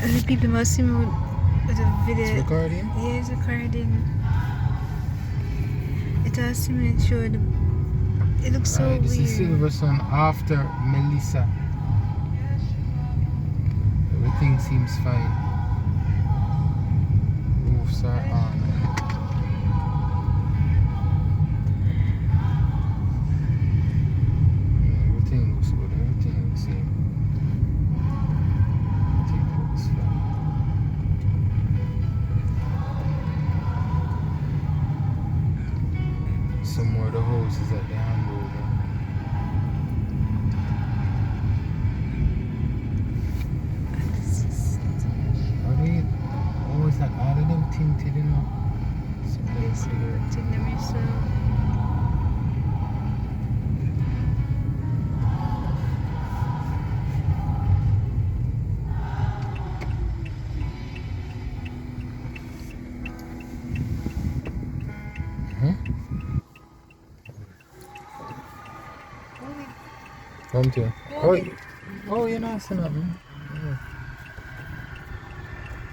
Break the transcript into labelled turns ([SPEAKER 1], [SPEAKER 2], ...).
[SPEAKER 1] The people must see me with a video.
[SPEAKER 2] It's recording?
[SPEAKER 1] Yeah, it's recording. It has see me show the. It looks so
[SPEAKER 2] This
[SPEAKER 1] weird.
[SPEAKER 2] is Silversun after Melissa. Everything seems fine. Roofs are on. Everything looks good. Everything looks same. Everything looks fine. Some more of the houses at the handover. Oh, is that all of them tinted, you know? Some of them
[SPEAKER 1] Yes,
[SPEAKER 2] clear.
[SPEAKER 1] take them yourself.
[SPEAKER 2] Come to. Oh, you know, it's nothing. Yeah.